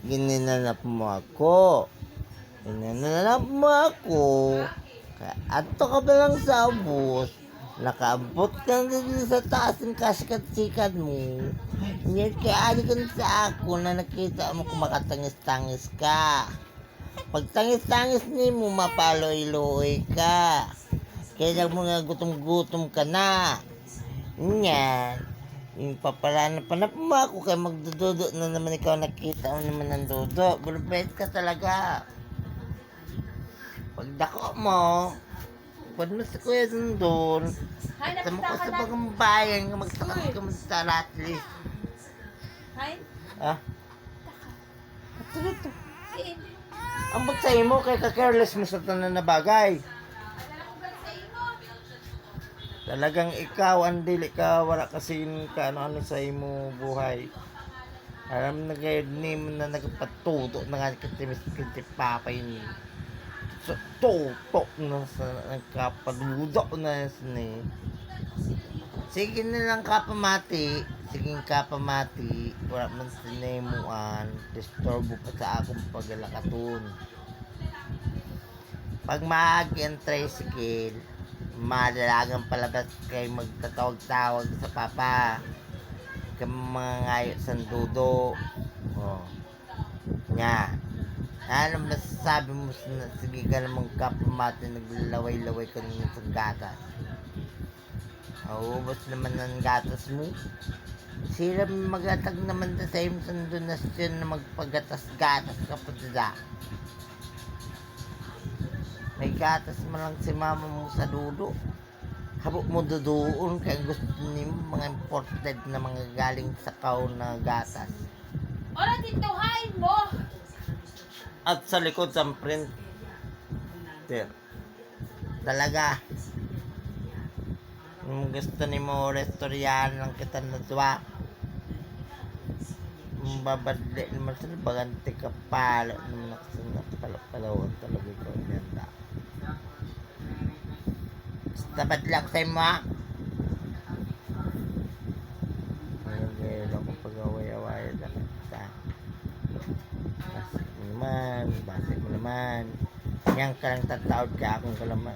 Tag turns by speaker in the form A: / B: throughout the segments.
A: Gininanap mo ako. Gininanap mo ako. Kaya ato ka ba lang sa bus? Nakaabot ka na din sa taas ng kasikat-sikat mo. Ngayon kaya ali ka na sa ako na nakita mo kung makatangis-tangis ka. Pag tangis-tangis ni mo, mapaloy-loy ka. Kaya mo nga gutom-gutom ka na. Yan. Yung papalanapanap mo ako kaya magdududo na naman ikaw nakita mo naman ng dudo. Bulubet ka talaga. Pag dako mo, pag mo sa kuya doon, at mo ko sa bagang magsakas ka mo sa latli.
B: Hay?
A: Ah? Ito. Ang bagsay mo kay ka-careless mo sa tanan na bagay. Talagang ikaw ang dili ka wala kasi ka ano sa imo buhay. Alam na kayo ni mo na nagpatuto na nga katimis-kitip papay ni. So, toto na sa nagkapaludo na ni. Sige na lang kapamati. Sige kapamati. Wala man sinemuan. Disturbo pa sa akong paglalakatun. Pag maagi ang tricycle, madalagang palabas kay magtatawag-tawag sa papa. Kay mga ngayo sa dudo. Oh. Nya. Ano masasabi mo na sige ka namang kapamati naglalaway-laway ka naman sa gatas. Ubos naman ng gatas mo. Sila magatag naman na sa iyong donasyon na magpagatas-gatas ka pa dada. May gatas man lang si mama mo sa dudo. Habok mo duduon kaya gusto niyo mga imported na mga galing sa kaw na gatas.
B: Ola, tintuhain mo!
A: At sa likod sa print. Talaga. Kung gusto ni mo restoryan lang kita na tuwa. Babadli naman sa baganti ka pala naman nakapalawan talaga ikaw niyanda. Basta badlak sa mo ha. Ngayon ako pag-away-away lang kita. Basik mo naman. Yang ka lang tataod ka akong kalaman.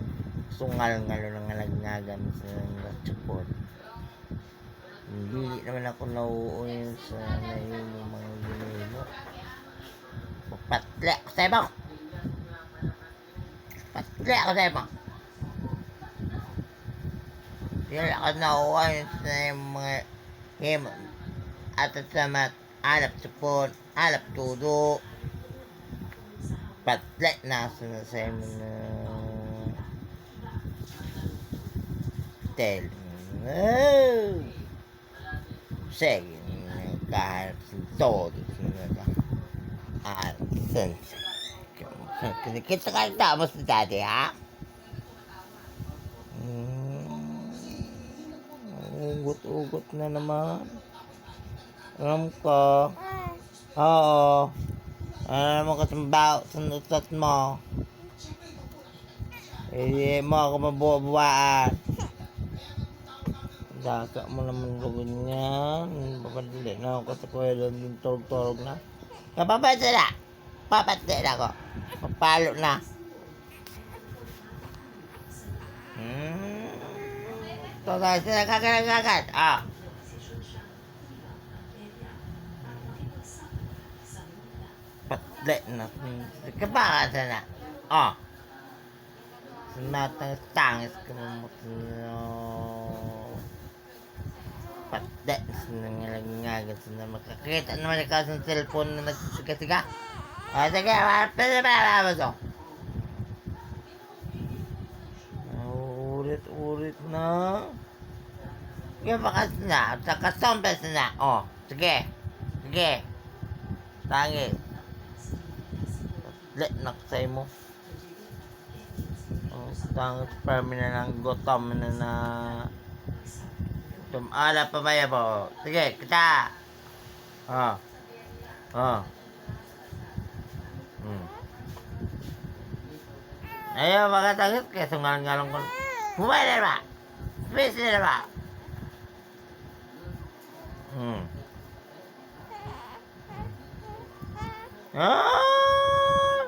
A: Sungal-ngalo ng ngalagnagan sa support. Hindi naman ako nauunin sa nahin ng mga ginoy mo. Patli ako sa mo. Patli ako sa mo. Hindi ako nauunin sa mga himon. At sa mat, alap support, alap tudo. Patli na ako sa mo na tel. Oh! Sige, kaharap sa todo. Kita ka tapos na dati, ha? Ugot-ugot na naman. Alam ko. Oo. Alam mo kasambaw sa nutot mo. Hindi mo ako mabubuhaan. Daka mo naman gawin yan. Papadali na ako sa kuya doon yung torog-torog na. Kapapatid na! Papatid ako. Papalo na. Ito tayo sila kagad. Ah. Patli na. Kapakasa na. Ah. Sumatang-tangis ka mo. Patli na nangalangagan na makakita naman ikaw sa cellphone na nagsisiga-siga. O sige, pwede ba mo to? Ulit na. Sige, bakas na. Saka sombes na. O, sige. Sige. Tangis. Patli na kasay mo. Tangis permi na ng gutom na tumala pa ba po? Sige, kita. Ayaw makatangis kaya sungalang-galang ko. Bumay na ba? Space na ba? Ah!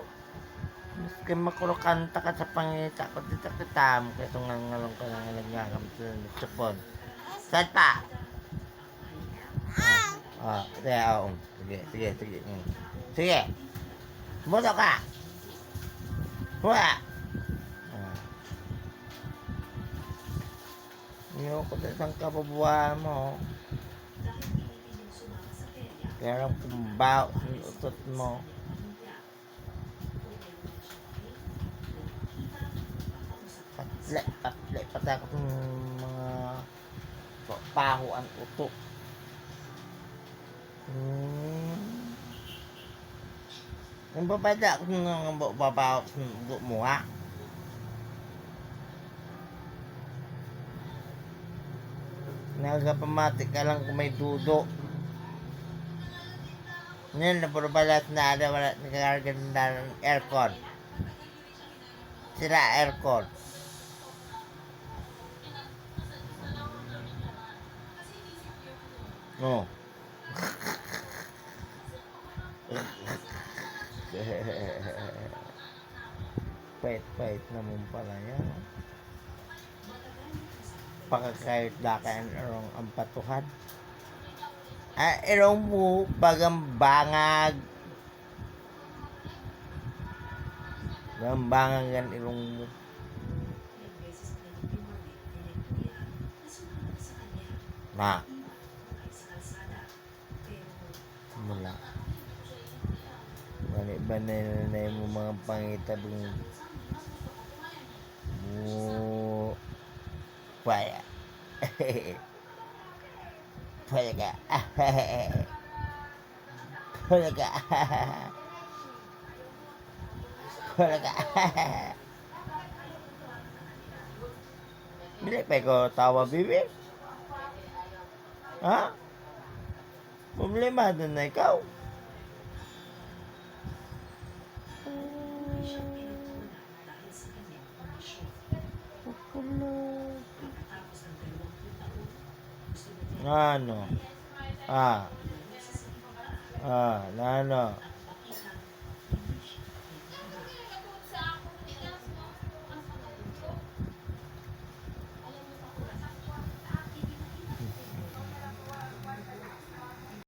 A: Maski makurukanta ka sa pangita ko, dito kita mo. Kaya itong ngalong ka ng alagagam sa supon. Saan pa? Sige, sige, sige. Sige. Muto ka. Huwa. Ayoko na isang kababuhan mo. Kaya lang kumbaw sa utot mo. Patle, patakot ng mga pahuan utok. Yung babada ko ng babaw sa utot mo, ha? Nagapamati ka lang kung may dudo. Ngayon, naburubalas na ada, wala nagaganda ng aircon. Sira aircon. Oh. Pait-pait naman pala yan. Pakakayot dakan erong ang patuhan. Erong mo bagang bangag. Bagang bangagan erong mo. Na. Mula. Banay mo mga pangitabing mo. Paya. Paya ka. Paya ka. Paya ka. Bila pa ko tawa bibi? Ha? Problema doon na ikaw. Ano? Ano?